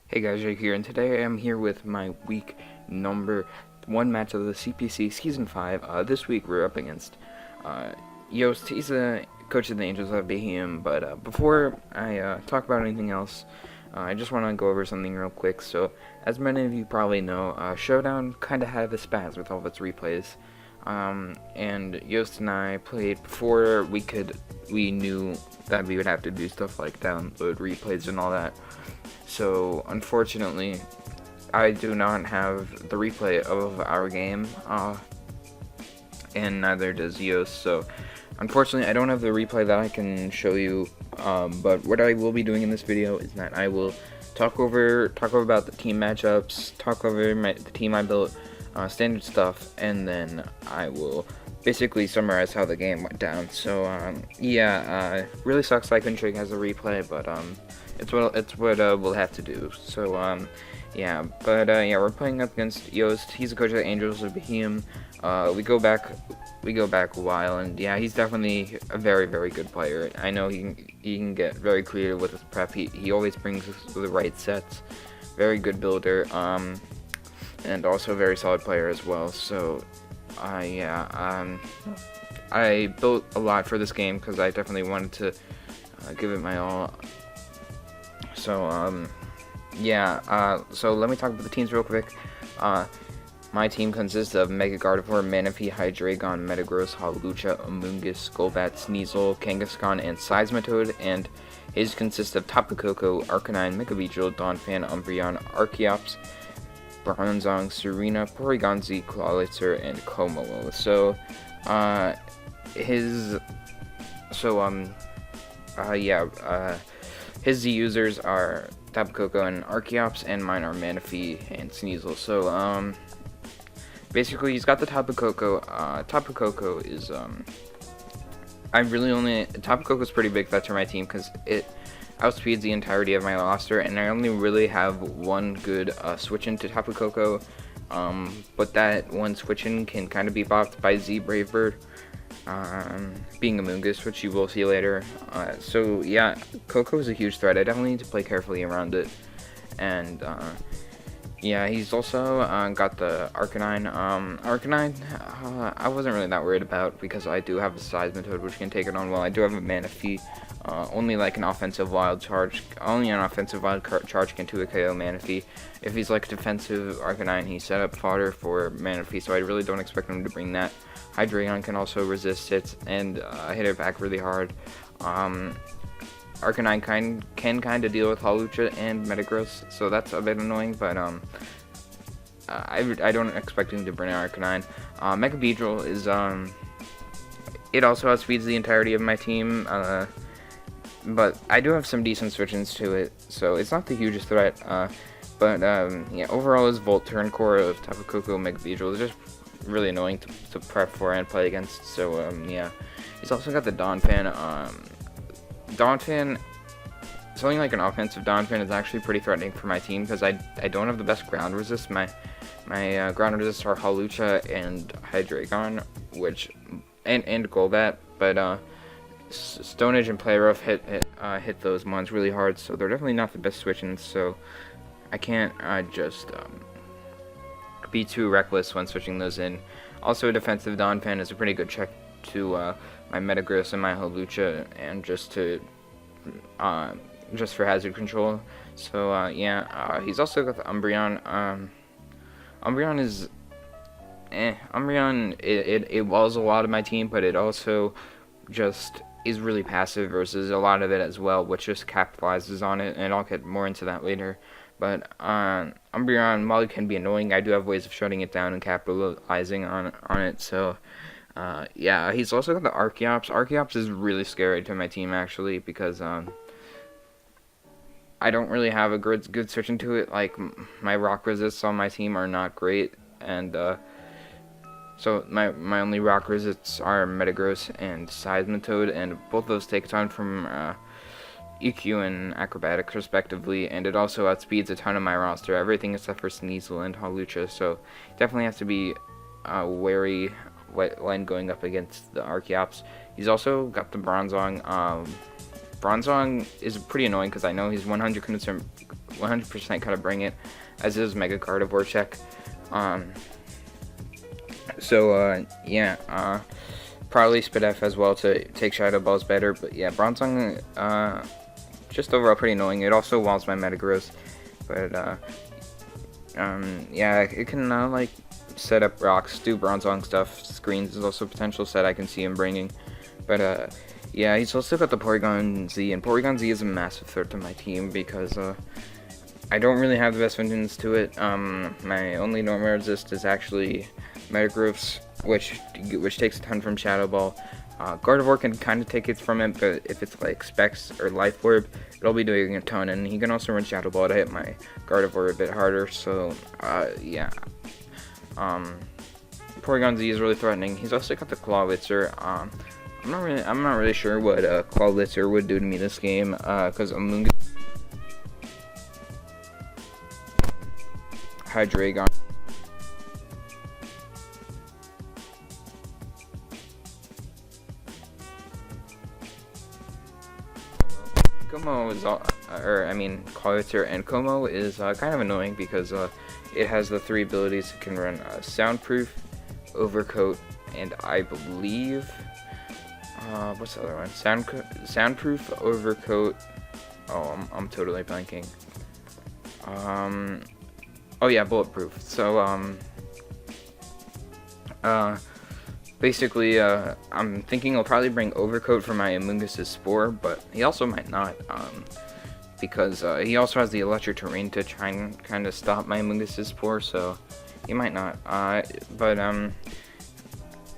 Hey guys, Jake here, and today I am here with my week number 1 match of the CPC Season 5. This week we're up against Yost. He's the coach of the Angels of Beeheeyeim, but before I talk about anything else, I just want to go over something real quick. So, as many of you probably know, Showdown kind of had a spaz with all of its replays. And Yost and I played before we knew that we would have to do stuff like download replays and all that. So, unfortunately, I do not have the replay of our game, and neither does Yost. So, unfortunately, I don't have the replay that I can show you. But what I will be doing in this video is that I will talk over about the team matchups, talk over the team I built, standard stuff, and then I will basically summarize how the game went down. So, really sucks that I couldn't show you guys the replay, but it's what we'll have to do. So we're playing up against Yost. He's the coach of the Angels of Beeheeyeim. We go back a while, and yeah, he's definitely a very, very good player. I know he can get very creative with his prep. He always brings the right sets. Very good builder, and also a very solid player as well. So I built a lot for this game because I definitely wanted to give it my all. So, so let me talk about the teams real quick. My team consists of Mega Gardevoir, Manaphy, Hydreigon, Metagross, Hawlucha, Amoonguss, Golbat, Sneasel, Kangaskhan, and Seismitoad, and his consists of Tapu Koko, Arcanine, Mega Beedrill, Donphan, Umbreon, Archeops, Bronzong, Serena, Porygon-Z, Clawitzer, and Komolo. So, his Z users are Tapu Koko and Archeops, and mine are Manaphy and Sneasel. So, basically, he's got the Tapu Koko. Tapu Koko is, Tapu Koko is pretty big threat to my team because it outspeeds the entirety of my roster, and I only really have one good switch into Tapu Koko. But that one switch in can kind of be bopped by Z Bravebird. Being Amoonguss, which you will see later. So yeah, Koko is a huge threat. I definitely need to play carefully around it. And yeah, he's also got the Arcanine. Arcanine, I wasn't really that worried about because I do have a Seismitoad which can take it on well. I do have a Manaphy. Only like an offensive wild charge. Only an offensive wild charge can 2 KO Manaphy. If he's like a defensive Arcanine, he's set up fodder for Manaphy, so I really don't expect him to bring that. Hydreigon can also resist it and hit it back really hard. Arcanine can kind of deal with Hawlucha and Metagross, so that's a bit annoying, but I don't expect him to bring Arcanine. Mega Beedrill is it also outspeeds the entirety of my team, but I do have some decent switch-ins to it, so it's not the hugest threat. But yeah, overall his Volt turn core of Tapu Koko Mega Beedrill is just really annoying to prep for and play against. So yeah, he's also got the Donphan. Donphan, something like an offensive Donphan is actually pretty threatening for my team because I don't have the best ground resist. My ground resists are Hawlucha and Hydreigon, and Golbat, but Stone Edge and Play Rough hit those mons really hard, so they're definitely not the best switch-ins. So I can't just be too reckless when switching those in. Also, a defensive Donphan is a pretty good check to my Metagross and my Hawlucha, and just for hazard control. So he's also got the Umbreon. Umbreon is Umbreon. It walls a lot of my team, but it also just is really passive versus a lot of it as well, which just capitalizes on it, and I'll get more into that later. But Umbreon, while it can be annoying, I do have ways of shutting it down and capitalizing on it. So yeah, he's also got the Archeops. Archeops is really scary to my team actually because I don't really have a good switch into it. Like my rock resists on my team are not great, and so my only rock resists are Metagross and Seismitoad, and both of those take a ton from EQ and Acrobatics respectively, and it also outspeeds a ton of my roster, everything except for Sneasel and Hawlucha, so definitely have to be wary when going up against the Archeops. He's also got the Bronzong Bronzong is pretty annoying because I know he's 100% gonna bring it, as is Mega Carnivore check. Yeah, probably Spidef as well to take Shadow Balls better, but yeah, Bronzong, just overall pretty annoying. It also walls my Metagross, but yeah, it can like set up rocks, do Bronzong stuff. Screens is also a potential set I can see him bringing, but yeah, he's also got the Porygon Z, and Porygon Z is a massive threat to my team because I don't really have the best vengeance to it. My only normal resist is actually Metagross, which takes a ton from Shadow Ball. Gardevoir can kind of take it from it, but if it's like Specs or Life Orb, it'll be doing a ton, and he can also run Shadow Ball to hit my Gardevoir a bit harder, so yeah. Porygon Z is really threatening. He's also got the Clawitzer. I'm not really sure what Clawitzer would do to me this game, because Amoonguss, Hydreigon. Como is Clawitzer and Como is kind of annoying because it has the 3 abilities. It can run Soundproof, Overcoat, and I believe what's the other one? Soundproof, Overcoat. Oh, I'm totally blanking. Oh yeah, Bulletproof. So basically, I'm thinking I'll probably bring Overcoat for my Amoonguss' Spore, but he also might not, because he also has the Electric Terrain to try and kind of stop my Amoonguss' Spore, so he might not. But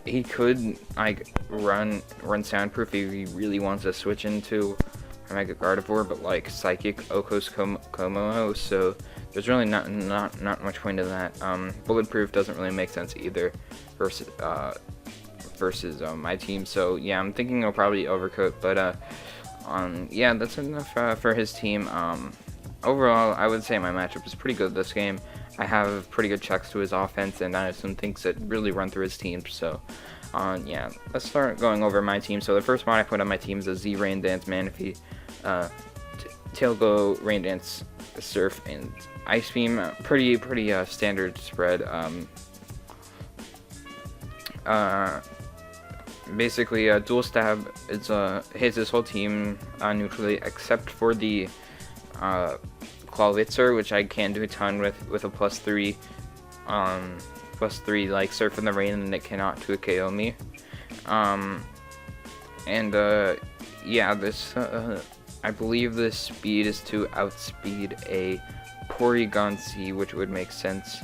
he could like run Soundproof if he really wants to switch into Mega Gardevoir, but like Psychic Okos Como, so there's really not much point to that. Bulletproof doesn't really make sense either versus my team, so yeah, I'm thinking I'll probably Overcoat, but yeah, that's enough for his team. Overall, I would say my matchup is pretty good this game. I have pretty good checks to his offense, and I have some things that really run through his team, so yeah, let's start going over my team. So the first one I put on my team is a Z Rain Dance Manaphy, Tailglow, Rain Dance, Surf, and Ice Beam. Pretty standard spread. Basically, Dual Stab hits his whole team neutrally except for the Clawitzer, which I can do a ton with a +3 like Surf in the Rain, and it cannot 2KO me. Yeah, this I believe this speed is to outspeed a Porygon Z, which would make sense.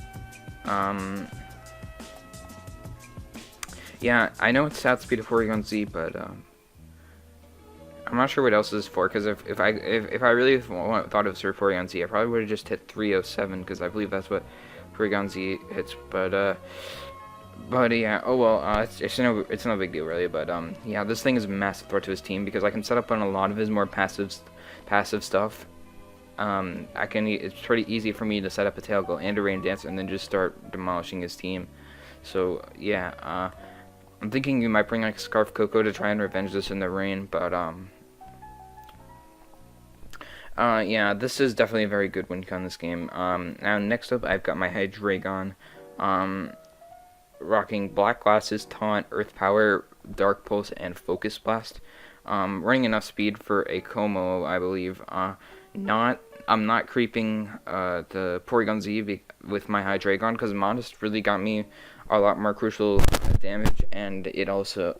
Yeah, I know it's outspeed a Porygon Z, but I'm not sure what else this is for, because if I really thought it was for Porygon Z, I probably would have just hit 307, because I believe that's what Porygon Z hits, but yeah, oh well, it's no big deal really, but yeah, this thing is a massive threat to his team, because I can set up on a lot of his more passive stuff. It's pretty easy for me to set up a Tailglow and a Rain Dance, and then just start demolishing his team. So yeah, I'm thinking you might bring like Scarf Coco to try and revenge this in the rain, but yeah, this is definitely a very good win con this game. Now next up, I've got my Hydreigon, rocking Black Glasses, Taunt, Earth Power, Dark Pulse, and Focus Blast. Running enough speed for a Como, I believe. I'm not creeping the Porygon Z with my Hydreigon, because Modest really got me a lot more crucial damage, and it also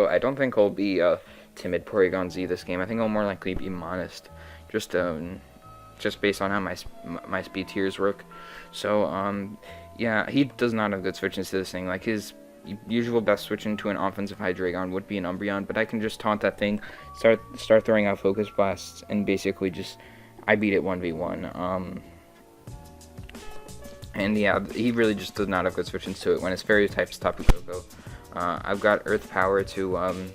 I don't think I'll be timid Porygon Z this game. I think I'll more likely be Modest, just based on how my speed tiers work. So yeah, he does not have good switches to this thing. Like his usual best switch into an offensive Hydreigon would be an Umbreon, but I can just taunt that thing, start throwing out Focus Blasts, and basically I beat it 1v1. And yeah, he really just does not have good switches to it when his Fairy types Tapu Koko. I've got Earth Power to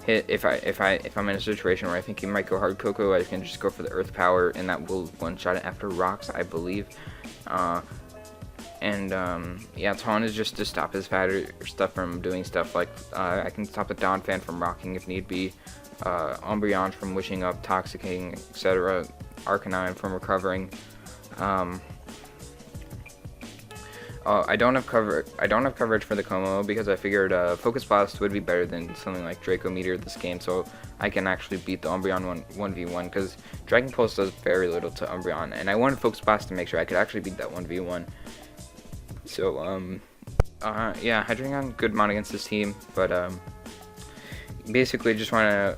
hit if I'm in a situation where I think he might go hard Koko. I can just go for the Earth Power, and that will one-shot it after rocks, I believe. And yeah, Taunt is just to stop his fatter stuff from doing stuff like I can stop the Donphan from rocking if need be, Umbreon from wishing up, Toxicating, etc. Arcanine from recovering. I don't have coverage for the Como because I figured Focus Blast would be better than something like Draco Meteor this game, so I can actually beat the Umbreon 1v1 because Dragon Pulse does very little to Umbreon, and I wanted Focus Blast to make sure I could actually beat that 1v1. So yeah, Hydreigon, good mod against this team, but basically just want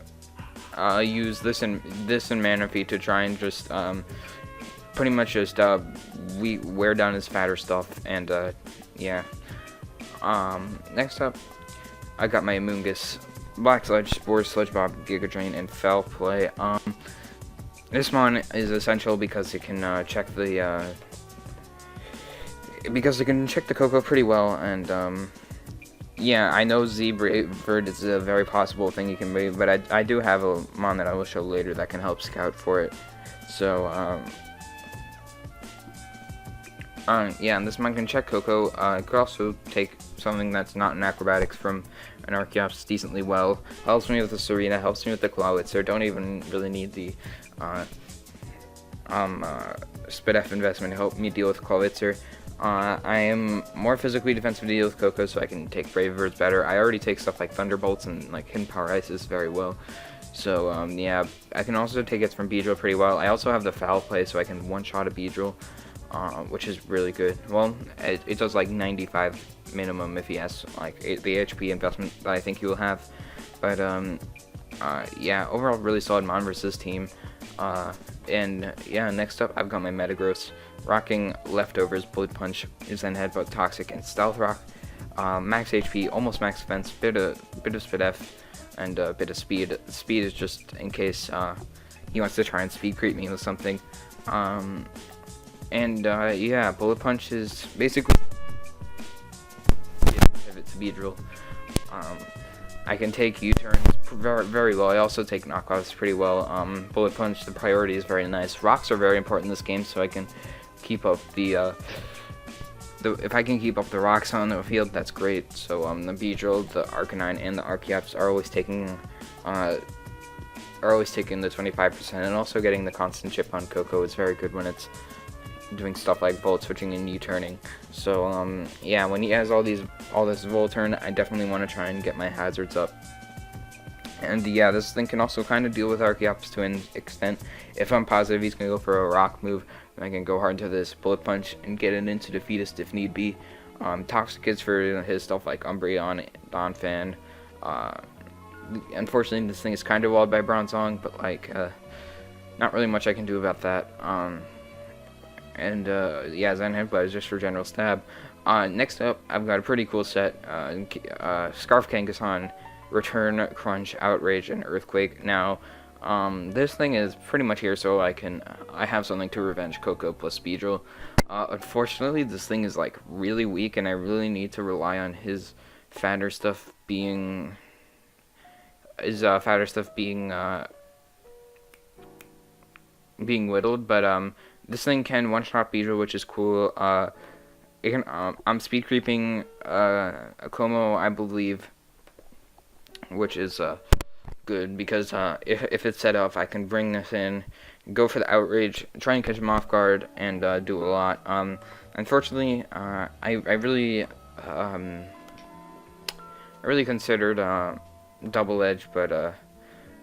to use this and Manaphy to try and just pretty much just we wear down his fatter stuff, and yeah. Next up, I got my Amoonguss, Black Sludge, Spore, Sludge Bomb, Giga Drain, and Foul Play. This one is essential because it can check the Coco pretty well, and yeah, I know Z-Bird is a very possible thing you can move, but I do have a mon that I will show later that can help scout for it. So yeah, and this mon can check Coco. It could also take something that's not in acrobatics from an Archeops decently well. Helps me with the Serena, helps me with the Clawitzer. Don't even really need the Spidef investment to help me deal with Clawitzer. I am more physically defensive to deal with Coco, so I can take Brave Birds better. I already take stuff like Thunderbolts and like Hidden Power Isis very well. So yeah, I can also take it from Beedrill pretty well. I also have the Foul Play, so I can one-shot a Beedrill, which is really good. Well, it does like 95 minimum if he has like the HP investment that I think he will have. But yeah, overall really solid mon versus team. And yeah, next up I've got my Metagross, rocking Leftovers, Bullet Punch, Zen Headbutt, Toxic, and Stealth Rock. Max HP, almost max defense, bit of Spidef, and a bit of speed. Speed is just in case he wants to try and speed creep me with something. And yeah, Bullet Punch is basically pivot to Beedrill. I can take U-turns very, very well. I also take knockoffs pretty well. Bullet Punch, the priority is very nice. Rocks are very important in this game, so I can keep up if I can keep up the rocks on the field, that's great. So the Beedrill, the Arcanine, and the Archeops are always taking the 25%, and also getting the constant chip on Coco is very good when it's doing stuff like Volt Switching and U-turning. So yeah, when he has all this Volt Turn, I definitely want to try and get my hazards up. And yeah, this thing can also kind of deal with Archeops to an extent. If I'm positive he's going to go for a rock move, then I can go hard into this Bullet Punch and get it into Defeatist if need be. Toxic is for his stuff like Umbreon, Donphan. Unfortunately, this thing is kind of walled by Bronzong, but like, not really much I can do about that. And yeah, Zen Headbutt is just for general stab. Next up, I've got a pretty cool set. Scarf Kangaskhan, Return, Crunch, Outrage, and Earthquake. Now, this thing is pretty much here so I have something to revenge Coco plus Beedrill. Unfortunately, this thing is like really weak, and I really need to rely on his fatter stuff being whittled, but this thing can one-shot Beedrill, which is cool. It can, I'm speed creeping a Como, I believe, which is good because if it's set up, I can bring this in, go for the Outrage, try and catch him off guard, and do a lot. Unfortunately, I really considered Double Edge, but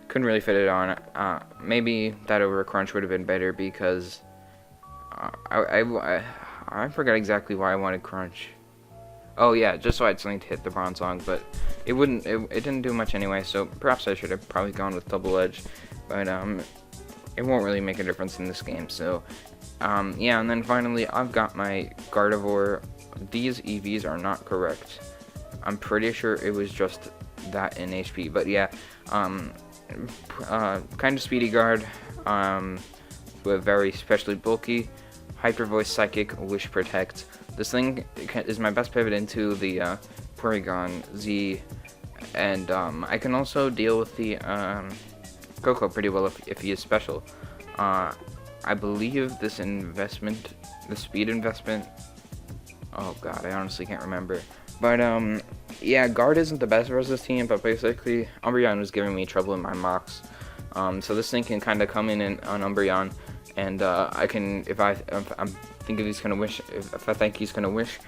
couldn't really fit it on. Maybe that over a Crunch would have been better because I forgot exactly why I wanted Crunch. Oh yeah, just so I had something to hit the Bronzong, but it didn't do much anyway, so perhaps I should have probably gone with Double Edge, but it won't really make a difference in this game. So yeah, and then finally I've got my Gardevoir. These EVs are not correct. I'm pretty sure it was just that in HP, but yeah, kind of speedy guard, with very specially bulky, Hyper Voice, Psychic, Wish, Protect. This thing is my best pivot into the Porygon Z, and I can also deal with the Coco pretty well if he is special. I believe this investment, the speed investment, Oh god, I honestly can't remember. But yeah, guard isn't the best versus this team, but basically Umbreon was giving me trouble in my mocks. So this thing can kind of come in on Umbreon, and I can, if I think he's gonna wish, if I think he's gonna wish,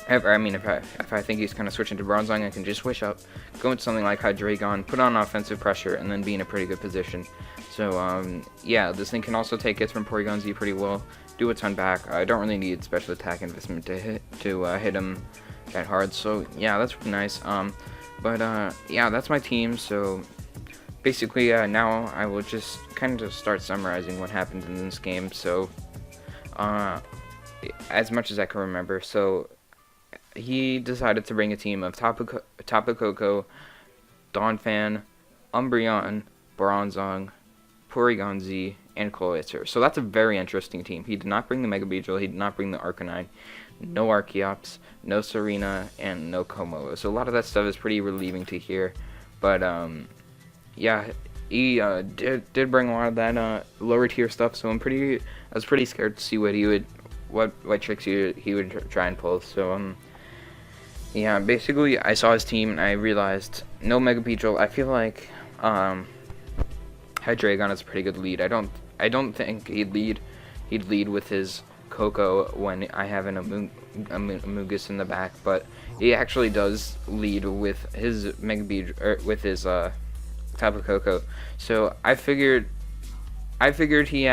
if I think he's kind of switching to Bronzong, I can just wish up, go into something like Hydreigon, put on offensive pressure, and then be in a pretty good position. So yeah, this thing can also take hits from Porygon Z pretty well. Do a ton back. I don't really need special attack investment to hit him that hard. So yeah, that's pretty nice. Yeah, that's my team. So basically, now I will just kind of start summarizing what happened in this game. So as much as I can remember. So he decided to bring a team of Tapu Koko, Donphan, Umbreon, Bronzong, Porygon Z, and Cloyster. So that's a very interesting team. He did not bring the Mega Beedrill, he did not bring the Arcanine, no Archeops, no Serena, and no Komodo. So a lot of that stuff is pretty relieving to hear. But yeah, he did bring a lot of that lower tier stuff. So I was pretty scared to see what tricks he would try and pull. So yeah, basically I saw his team and I realized no Mega Beedrill. I feel like Hydreigon is a pretty good lead. I don't think he'd lead with his Coco when I have an Amoonguss in the back, but he actually does lead with his Mega Beedrill, with his Tapu Koko. So I figured he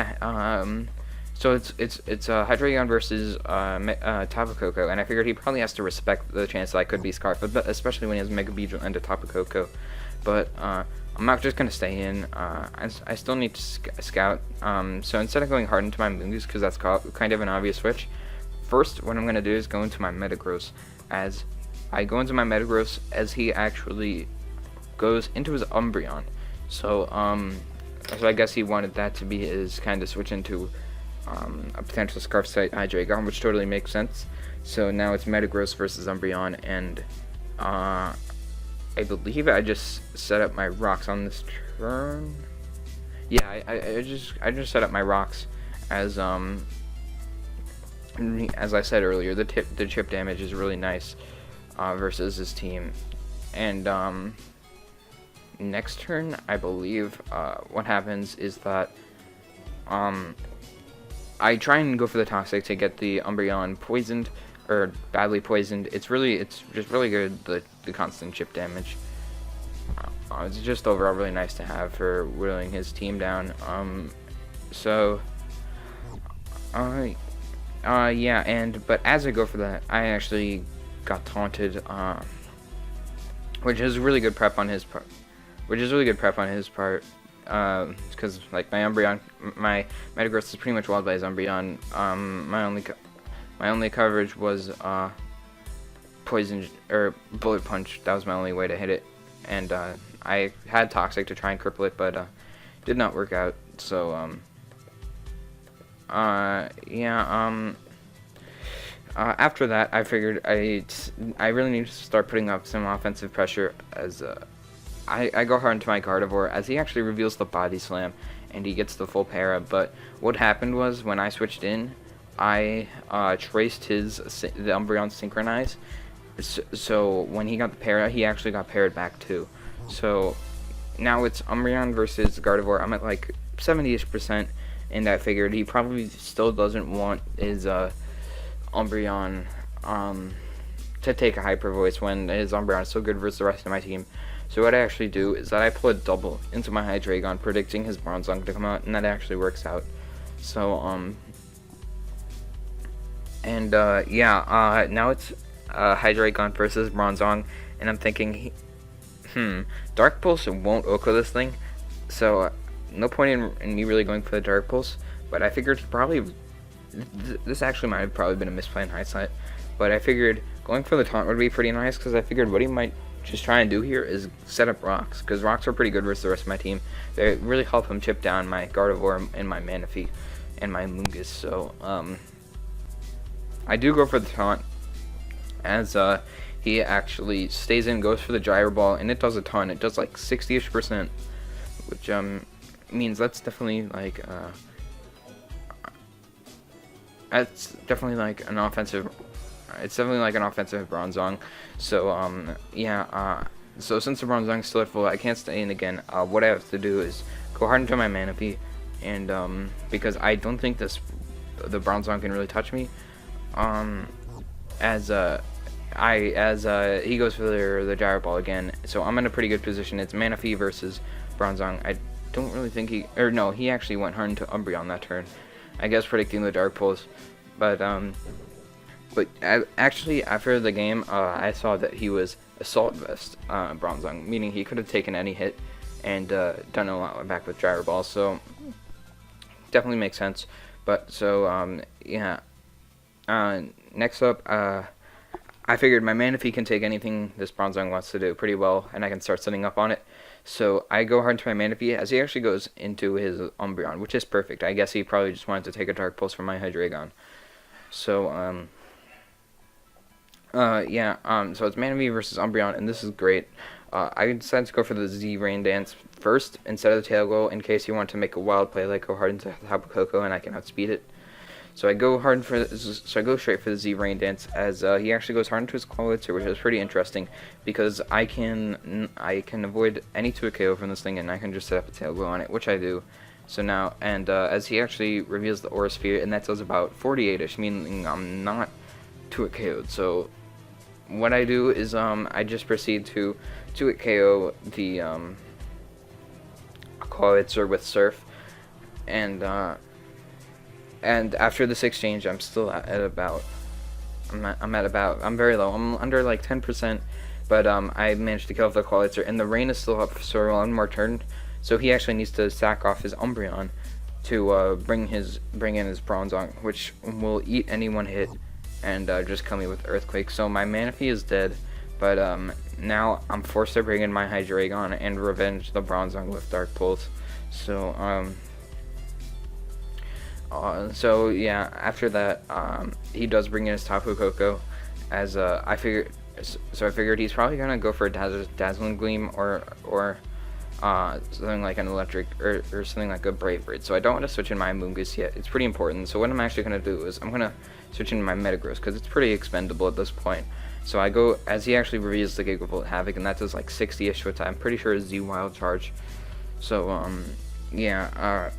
so it's Hydreigon versus Tapu Koko, and I figured he probably has to respect the chance that I could be Scarf, but especially when he has Mega Beedrill and a Tapu Koko. But I'm not just gonna stay in. I still need to scout. So instead of going hard into my Moongoose, because that's kind of an obvious switch, first what I'm gonna do is go into my Metagross. As I go into my Metagross, as he actually goes into his Umbreon. So I guess he wanted that to be his kind of switch into a potential Scarf site Hydreigon, which totally makes sense. So now it's Metagross versus Umbreon, and I believe I just set up my rocks on this turn. Yeah, I just set up my rocks as I said earlier, the chip damage is really nice versus his team. And next turn, I believe what happens is that I try and go for the Toxic to get the Umbreon poisoned or badly poisoned. It's just really good, the constant chip damage. It's just overall really nice to have for whittling his team down. Yeah, but as I go for that, I actually got taunted, which is really good prep on his part. Because like my Metagross is pretty much walled by his Umbreon. My only coverage was poison or bullet punch. That was my only way to hit it, and I had Toxic to try and cripple it, but did not work out. So after that, I figured I really need to start putting up some offensive pressure as I go hard into my Gardevoir, as he actually reveals the Body Slam and he gets the full para. But what happened was, when I switched in, I traced the Umbreon Synchronize, so when he got the para, he actually got parried back too. So now it's Umbreon versus Gardevoir. I'm at like 70ish%, and I figured he probably still doesn't want his Umbreon to take a Hyper Voice when his Umbreon is so good versus the rest of my team. So what I actually do is that I put a double into my Hydreigon, predicting his Bronzong to come out, and that actually works out. So now it's Hydreigon versus Bronzong, and I'm thinking, Dark Pulse won't Oko this thing, so no point in me really going for the Dark Pulse. But I figured this actually might have probably been a misplay in hindsight, but I figured going for the taunt would be pretty nice, because I figured what he might just try and do here is set up rocks, because rocks are pretty good versus the rest of my team. They really help him chip down my Gardevoir and my Manaphy and my Moongus. So I do go for the taunt, as he actually stays in, goes for the Gyro Ball, and it does a ton. It does like 60ish%, which means that's definitely like it's definitely like an offensive. It's definitely like an offensive Bronzong. So yeah. So since the Bronzong's still at full, I can't stay in again. What I have to do is go hard into my Manaphy, and because I don't think the Bronzong can really touch me. As he goes for the Gyro Ball again, so I'm in a pretty good position. It's Manaphy versus Bronzong. I don't really think he actually went hard into Umbreon that turn. I guess predicting the Dark Pulse, but actually after the game, I saw that he was Assault Vest Bronzong, meaning he could have taken any hit and done a lot back with Gyro Ball. So definitely makes sense. But so yeah. Next up, I figured my Manaphy can take anything this Bronzong wants to do pretty well, and I can start setting up on it. So I go hard into my Manaphy as he actually goes into his Umbreon, which is perfect. I guess he probably just wanted to take a Dark Pulse from my Hydreigon. So, yeah, so it's Manaphy versus Umbreon, and this is great. I decided to go for the Z Rain Dance first instead of the Tail Glow in case you want to make a wild play, like go hard into Tapu Koko and I can outspeed it. So I go straight for the Z Rain Dance as he actually goes hard into his Clawitzer, which is pretty interesting because I can avoid any 2-KO from this thing, and I can just set up a Tail Glow on it, which I do. So now, and as he actually reveals the Aura Sphere, and that does about 48ish, meaning I'm not 2-KO'd. So what I do is I just proceed to 2-KO the Clawitzer with Surf, and after this exchange, I'm still at about, I'm very low. I'm under like 10%, but I managed to kill off the Clawitzer, and the rain is still up for one more turn. So he actually needs to sack off his Umbreon to bring in his Bronzong, which will eat any one hit and just kill me with Earthquake. So my Manaphy is dead, but now I'm forced to bring in my Hydreigon and revenge the Bronzong with Dark Pulse. So yeah, after that, he does bring in his Tapu Koko, as I figured he's probably gonna go for a Dazzling Gleam or something like an Electric or something like a Brave Bird. So I don't want to switch in my Moongus yet. It's pretty important. So what I'm actually gonna do is I'm gonna switch in my Metagross because it's pretty expendable at this point. So I go as he actually reveals the Gigavolt Havoc, and that does like 60ish, which I'm pretty sure is Z Wild Charge. So yeah.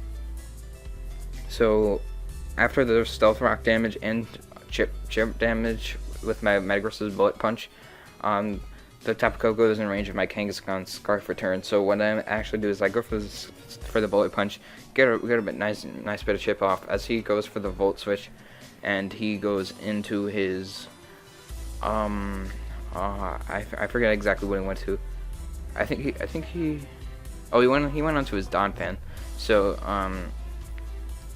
So after the Stealth Rock damage and chip damage with my Metagross's Bullet Punch, the Tapu Koko is in range of my Kangaskhan's Scarf Return. So what I actually do is I go for the Bullet Punch, get a nice bit of chip off as he goes for the Volt Switch, and he goes into his I forget exactly what he went to. He went onto his Donphan.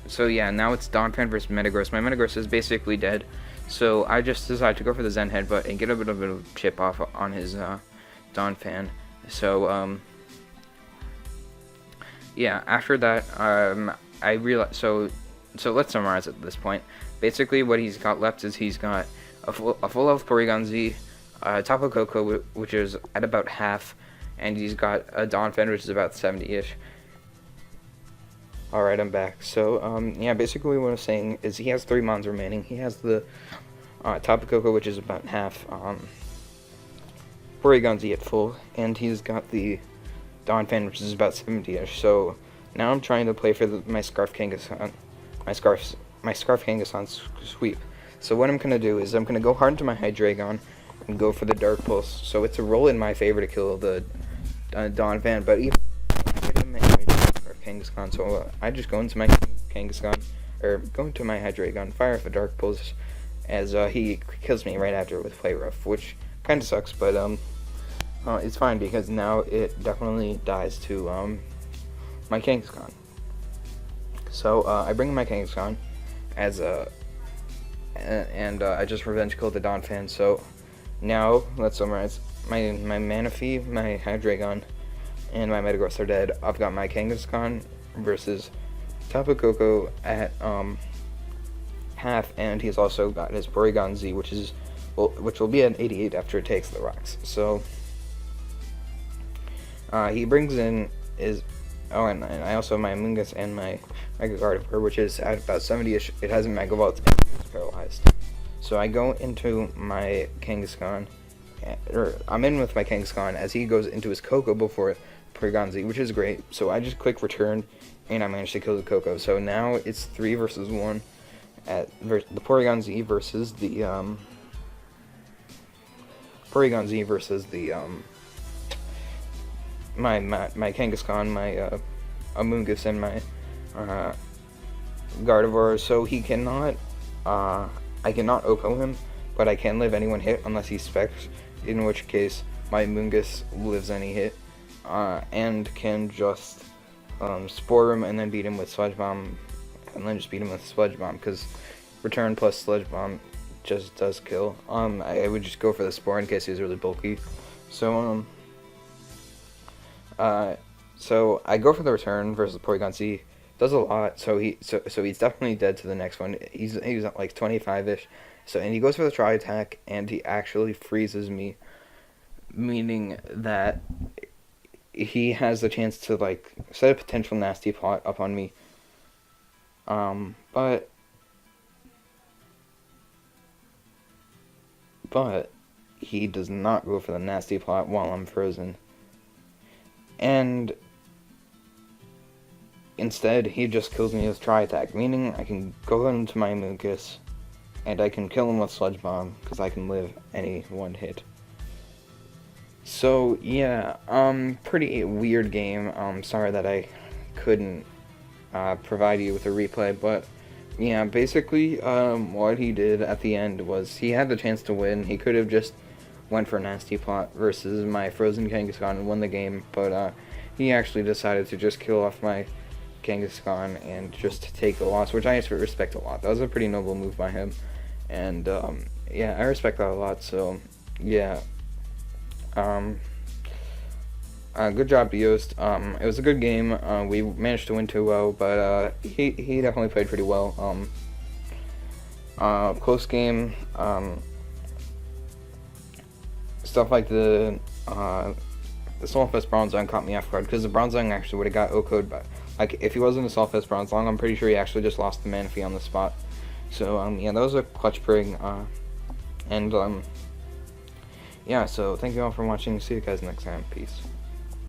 So yeah, now it's Donphan versus Metagross. My Metagross is basically dead, so I just decided to go for the Zen Headbutt and get a bit of chip off on his Donphan. So yeah, after that, I realized. So let's summarize at this point. Basically, what he's got left is he's got a full health Porygon Z, Tapu Koko, which is at about half, and he's got a Donphan, which is about 70ish. Alright, I'm back. So, yeah, basically what I'm saying is he has 3 Mons remaining. He has the Tapu Koko, which is about half, Porygon Z at full, and he's got the Donphan, which is about 70ish. So, now I'm trying to play for my Scarf Kangaskhan, my Scarf Kangaskhan sweep. So what I'm going to do is I'm going to go hard into my Hydreigon and go for the Dark Pulse. So it's a roll in my favor to kill the Donphan, but even Kangaskhan, so I just go into my Kangaskhan, or go into my Hydreigon, fire off a Dark Pulse, as he kills me right after with Play Rough, which kind of sucks, but it's fine because now it definitely dies to my Kangaskhan. So I bring in my Kangaskhan as and I just revenge killed the Donphan. So now let's summarize. My Manaphy, my Hydreigon, and my Metagross are dead. I've got my Kangaskhan versus Tapu Koko at half, and he's also got his Porygon Z, which will be at 88 after it takes the rocks. So he brings in his Oh, and I also have my Amoonguss and my Mega Gardevoir, which is at about 70-ish. It has a Mega Vault and it's paralyzed. So I go into my Kangaskhan, or I'm in with my Kangaskhan as he goes into his Koko before Porygon Z, which is great. So I just quick return, and I managed to kill the Koko. So now it's 3 versus 1 at the Porygon Z versus the my Kangaskhan, my Amoonguss, and my Gardevoir. So he cannot I cannot OHKO him, but I can live anyone hit unless he specs, in which case my Amoonguss lives any hit, and can just Spore him and then beat him with Sludge Bomb, and then just beat him with Sludge Bomb, because Return plus Sludge Bomb just does kill. I would just go for the Spore in case he was really bulky. So so I go for the Return versus Porygon Z. Does a lot, so he's definitely dead to the next one. He's at like 25-ish. So, and he goes for the Tri Attack, and he actually freezes me, meaning that he has the chance to like set a potential nasty plot up on me. But he does not go for the nasty plot while I'm frozen. And instead, he just kills me with Tri Attack, meaning I can go into my Amoonguss, and I can kill him with Sludge Bomb, because I can live any one hit. So, yeah, pretty weird game. Sorry that I couldn't provide you with a replay, but yeah, basically, what he did at the end was he had the chance to win. He could have just went for Nasty Plot versus my Frozen Kangaskhan and won the game, but he actually decided to just kill off my Kangaskhan and just take the loss, which I respect a lot. That was a pretty noble move by him, and yeah, I respect that a lot. So yeah, good job, Yost. It was a good game. We managed to win 2-0, but he definitely played pretty well. Close game. Stuff like the Sulfurous Bronzong caught me off guard, because the Bronzong actually would have got O-code, but like if he wasn't a Sulfurous Bronzong, I'm pretty sure he actually just lost the Manaphy on the spot. So yeah, that was a clutch prig, and yeah, so thank you all for watching. See you guys next time. Peace.